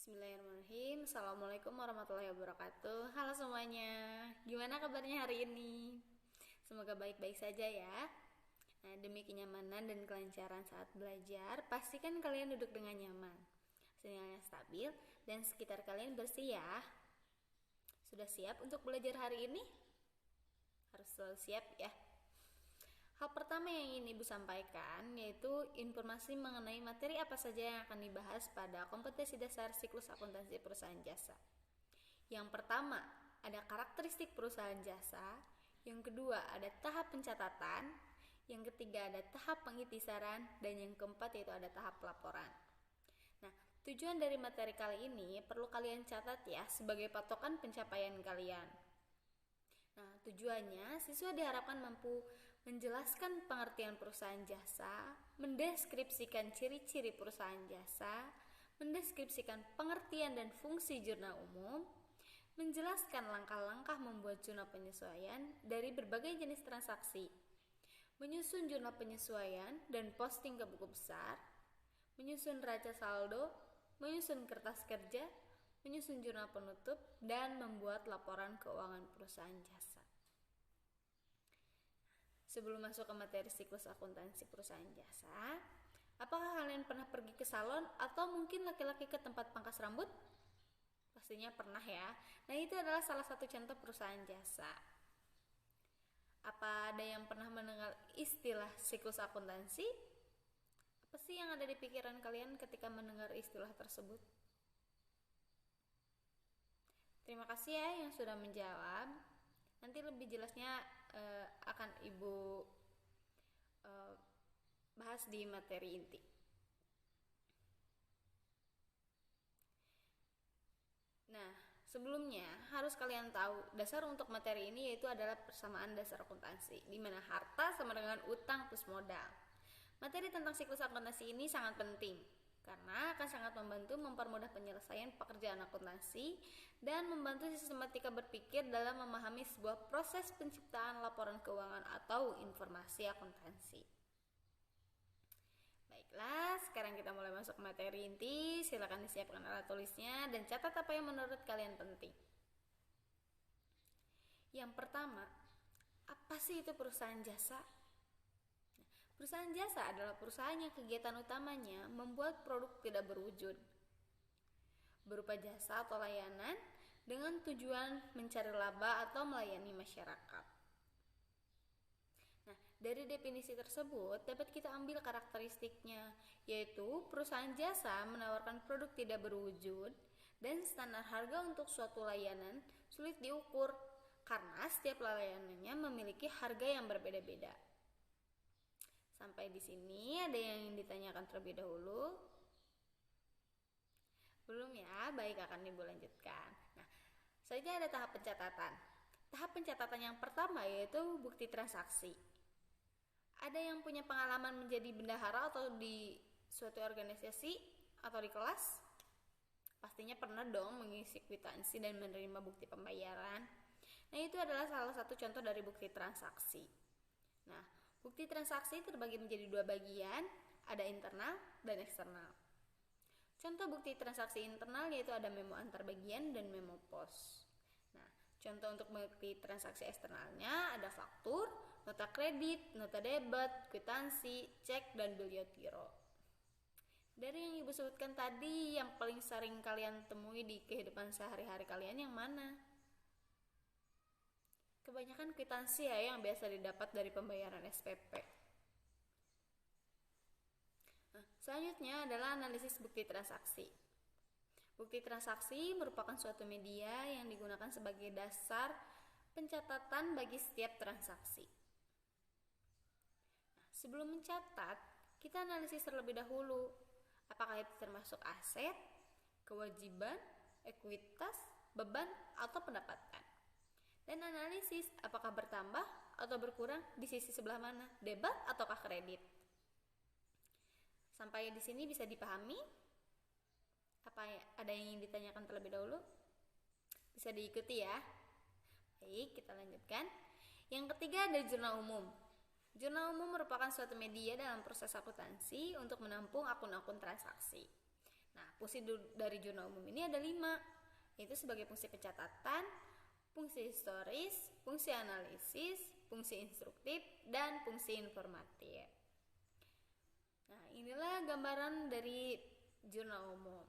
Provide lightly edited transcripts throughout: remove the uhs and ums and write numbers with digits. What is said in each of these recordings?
Bismillahirrahmanirrahim. Assalamualaikum warahmatullahi wabarakatuh. Halo semuanya, gimana kabarnya hari ini? Semoga baik-baik saja ya. Nah, demi kenyamanan dan kelancaran saat belajar, pastikan kalian duduk dengan nyaman, sinyalnya stabil, dan sekitar kalian bersih ya. Sudah siap untuk belajar hari ini? Harus selalu siap ya. Hal pertama yang ingin Ibu sampaikan yaitu informasi mengenai materi apa saja yang akan dibahas pada kompetensi dasar siklus akuntansi perusahaan jasa. Yang pertama, ada karakteristik perusahaan jasa. Yang kedua, ada tahap pencatatan. Yang ketiga, ada tahap pengiktisaran. Dan yang keempat, yaitu ada tahap pelaporan. Nah, tujuan dari materi kali ini perlu kalian catat ya sebagai patokan pencapaian kalian. Nah, tujuannya siswa diharapkan mampu menjelaskan pengertian perusahaan jasa, mendeskripsikan ciri-ciri perusahaan jasa, mendeskripsikan pengertian dan fungsi jurnal umum, menjelaskan langkah-langkah membuat jurnal penyesuaian dari berbagai jenis transaksi, menyusun jurnal penyesuaian dan posting ke buku besar, menyusun raca saldo, menyusun kertas kerja, menyusun jurnal penutup, dan membuat laporan keuangan perusahaan jasa. Sebelum masuk ke materi siklus akuntansi perusahaan jasa, apakah kalian pernah pergi ke salon atau mungkin laki-laki ke tempat pangkas rambut? Pastinya pernah ya. Nah, itu adalah salah satu contoh perusahaan jasa. Apa ada yang pernah mendengar istilah siklus akuntansi? Apa sih yang ada di pikiran kalian ketika mendengar istilah tersebut? Terima kasih ya yang sudah menjawab. Nanti lebih jelasnya akan Ibu bahas di materi inti. Nah, sebelumnya harus kalian tahu dasar untuk materi ini yaitu adalah persamaan dasar akuntansi, di mana harta sama dengan utang plus modal. Materi tentang siklus akuntansi ini sangat penting karena akan sangat membantu mempermudah penyelesaian pekerjaan akuntansi dan membantu sistematika berpikir dalam memahami sebuah proses penciptaan laporan keuangan atau informasi akuntansi. Baiklah, sekarang kita mulai masuk ke materi inti. Silakan disiapkan alat tulisnya dan catat apa yang menurut kalian penting. Yang pertama, apa sih itu perusahaan jasa? Perusahaan jasa adalah perusahaan yang kegiatan utamanya membuat produk tidak berwujud, berupa jasa atau layanan dengan tujuan mencari laba atau melayani masyarakat. Nah, dari definisi tersebut dapat kita ambil karakteristiknya, yaitu perusahaan jasa menawarkan produk tidak berwujud dan standar harga untuk suatu layanan sulit diukur karena setiap layanannya memiliki harga yang berbeda-beda. Sampai di sini ada yang ingin ditanyakan terlebih dahulu? Belum ya? Baik, akan Ibu lanjutkan. Nah, selanjutnya ada tahap pencatatan. Tahap pencatatan yang pertama yaitu bukti transaksi. Ada yang punya pengalaman menjadi bendahara atau di suatu organisasi atau di kelas? Pastinya pernah dong mengisi kwitansi dan menerima bukti pembayaran. Nah, itu adalah salah satu contoh dari bukti transaksi. Nah, bukti transaksi terbagi menjadi dua bagian, ada internal dan eksternal. Contoh bukti transaksi internal yaitu ada memo antar bagian dan memo pos. Nah, contoh untuk bukti transaksi eksternalnya ada faktur, nota kredit, nota debit, kwitansi, cek, dan bilyotiro. Dari yang Ibu sebutkan tadi, yang paling sering kalian temui di kehidupan sehari-hari kalian yang mana? Kebanyakan kwitansi ya yang biasa didapat dari pembayaran SPP. Nah, selanjutnya adalah analisis bukti transaksi. Bukti transaksi merupakan suatu media yang digunakan sebagai dasar pencatatan bagi setiap transaksi. Nah, sebelum mencatat, kita analisis terlebih dahulu. Apakah itu termasuk aset, kewajiban, ekuitas, beban, atau pendapatan. Dan analisis apakah bertambah atau berkurang di sisi sebelah mana, debit ataukah kredit. Sampai di sini bisa dipahami? Apa ada yang ingin ditanyakan terlebih dahulu? Bisa diikuti ya. Baik, kita lanjutkan. Yang ketiga ada jurnal umum. Jurnal umum merupakan suatu media dalam proses akuntansi untuk menampung akun-akun transaksi. Nah, fungsi dari jurnal umum ini ada 5, yaitu sebagai fungsi pencatatan, fungsi historis, fungsi analisis, fungsi instruktif, dan fungsi informatif. Nah, inilah gambaran dari jurnal umum.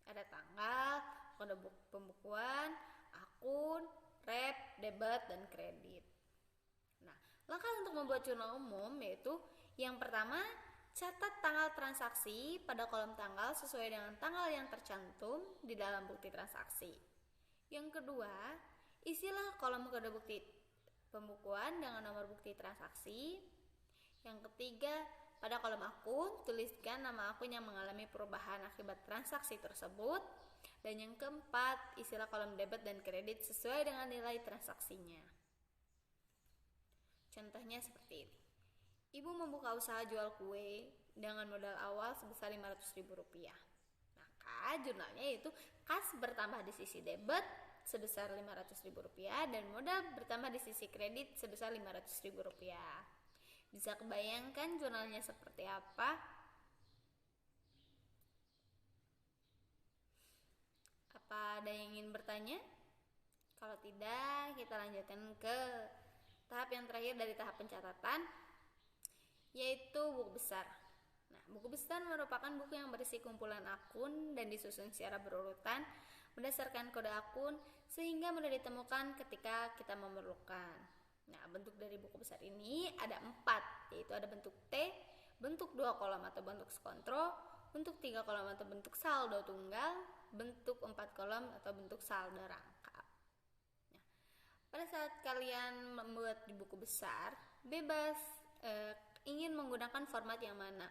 Ada tanggal, kode pembukuan, akun, rep, debit, dan kredit. Nah, langkah untuk membuat jurnal umum yaitu yang pertama, catat tanggal transaksi pada kolom tanggal sesuai dengan tanggal yang tercantum di dalam bukti transaksi. Yang kedua, isilah kolom kode bukti pembukuan dengan nomor bukti transaksi. Yang ketiga, pada kolom akun, tuliskan nama akun yang mengalami perubahan akibat transaksi tersebut. Dan yang keempat, isilah kolom debit dan kredit sesuai dengan nilai transaksinya. Contohnya seperti ini. Ibu membuka usaha jual kue dengan modal awal sebesar Rp500.000. Maka jurnalnya yaitu kas bertambah di sisi debit sebesar Rp500.000 dan modal bertambah di sisi kredit sebesar Rp500.000. Bisa kebayangkan jurnalnya seperti apa? Apa ada yang ingin bertanya? Kalau tidak, kita lanjutkan ke tahap yang terakhir dari tahap pencatatan, yaitu buku besar. Nah, buku besar merupakan buku yang berisi kumpulan akun dan disusun secara berurutan berdasarkan kode akun sehingga mudah ditemukan ketika kita memerlukan. Nah, bentuk dari buku besar ini ada 4, yaitu ada bentuk T, bentuk 2 kolom atau bentuk skontro, bentuk 3 kolom atau bentuk saldo tunggal, bentuk 4 kolom atau bentuk saldo rangkap. Nah, pada saat kalian membuat di buku besar, bebas ingin menggunakan format yang mana.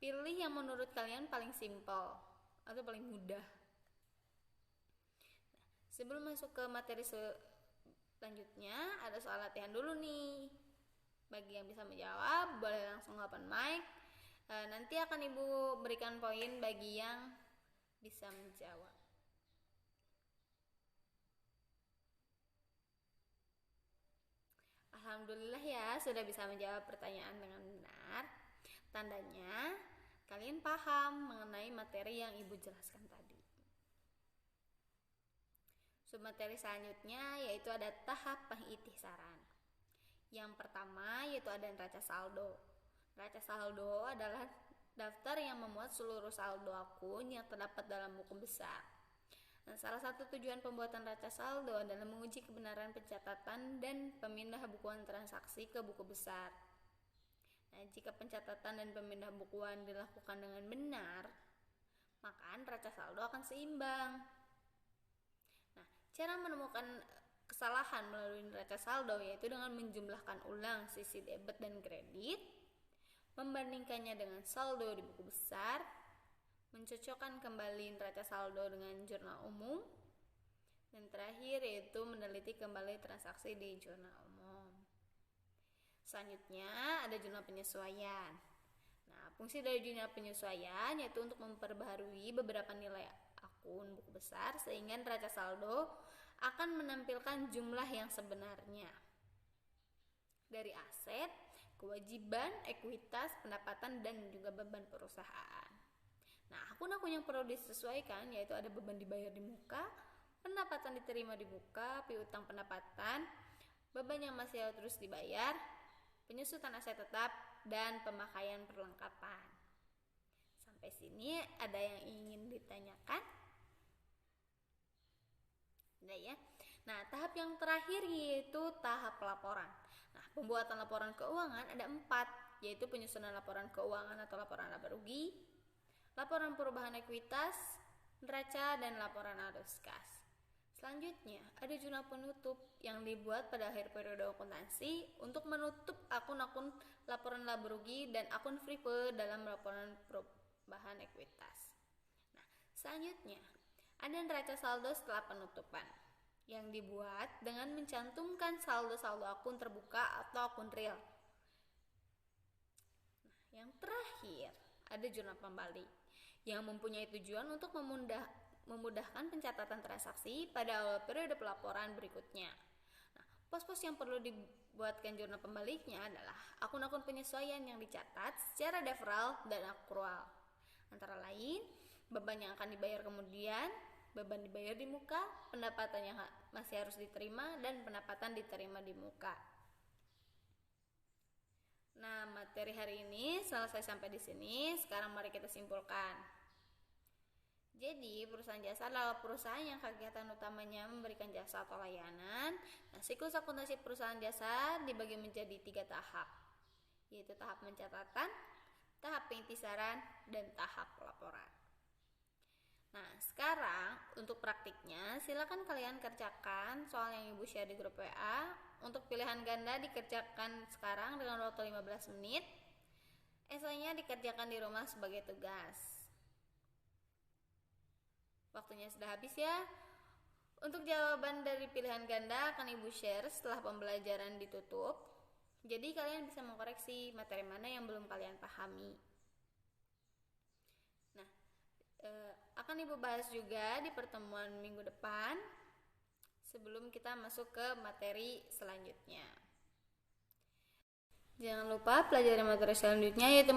Pilih yang menurut kalian paling simpel atau paling mudah. Sebelum masuk ke materi selanjutnya, ada soal latihan dulu nih. Bagi yang bisa menjawab, boleh langsung open mic. Nanti akan Ibu berikan poin bagi yang bisa menjawab. Alhamdulillah ya, sudah bisa menjawab pertanyaan dengan benar. Tandanya kalian paham mengenai materi yang Ibu jelaskan tadi. Submateri selanjutnya yaitu ada tahap pengiktisaran. Yang pertama yaitu ada neraca saldo. Neraca saldo adalah daftar yang memuat seluruh saldo akun yang terdapat dalam buku besar. Nah, salah satu tujuan pembuatan neraca saldo adalah menguji kebenaran pencatatan dan pemindah bukuan transaksi ke buku besar. Nah, jika pencatatan dan pemindah bukuan dilakukan dengan benar, maka neraca saldo akan seimbang. Nah, cara menemukan kesalahan melalui neraca saldo yaitu dengan menjumlahkan ulang sisi debit dan kredit, membandingkannya dengan saldo di buku besar, mencocokkan kembali neraca saldo dengan jurnal umum, dan terakhir yaitu meneliti kembali transaksi di jurnal umum. Selanjutnya ada jurnal penyesuaian. Nah, fungsi dari jurnal penyesuaian yaitu untuk memperbaharui beberapa nilai akun buku besar sehingga neraca saldo akan menampilkan jumlah yang sebenarnya dari aset, kewajiban, ekuitas, pendapatan, dan juga beban perusahaan. Nah, akun-akun yang perlu disesuaikan yaitu ada beban dibayar di muka, pendapatan diterima di muka, piutang pendapatan, beban yang masih harus terus dibayar, penyusutan aset tetap, dan pemakaian perlengkapan. Sampai sini ada yang ingin ditanyakan? Ada ya? Nah, tahap yang terakhir yaitu tahap pelaporan. Nah, pembuatan laporan keuangan ada 4, yaitu penyusunan laporan keuangan atau laporan laba rugi, laporan perubahan ekuitas, neraca, dan laporan arus kas. Selanjutnya, ada jurnal penutup yang dibuat pada akhir periode akuntansi untuk menutup akun-akun laporan laba rugi dan akun free dalam laporan perubahan ekuitas. Nah, selanjutnya, ada neraca saldo setelah penutupan yang dibuat dengan mencantumkan saldo-saldo akun terbuka atau akun real. Nah, yang terakhir, ada jurnal pembalik yang mempunyai tujuan untuk memudahkan pencatatan transaksi pada awal periode pelaporan berikutnya. Nah, pos-pos yang perlu dibuatkan jurnal pembaliknya adalah akun-akun penyesuaian yang dicatat secara deferral dan akrual. Antara lain, beban yang akan dibayar kemudian, beban dibayar di muka, pendapatan yang masih harus diterima, dan pendapatan diterima di muka. Nah, materi hari ini selesai sampai di sini. Sekarang mari kita simpulkan. Jadi, perusahaan jasa adalah perusahaan yang kegiatan utamanya memberikan jasa atau layanan. Nah, siklus akuntansi perusahaan jasa dibagi menjadi 3 tahap, yaitu tahap pencatatan, tahap pengintisaran, dan tahap pelaporan. Nah, sekarang untuk praktiknya, silakan kalian kerjakan soal yang Ibu share di grup WA. Untuk pilihan ganda dikerjakan sekarang dengan waktu 15 menit. Esainya dikerjakan di rumah sebagai tugas. Waktunya sudah habis ya. Untuk jawaban dari pilihan ganda akan Ibu share setelah pembelajaran ditutup. Jadi kalian bisa mengkoreksi materi mana yang belum kalian pahami. Nah, akan Ibu bahas juga di pertemuan minggu depan sebelum kita masuk ke materi selanjutnya. Jangan lupa pelajari materi selanjutnya, yaitu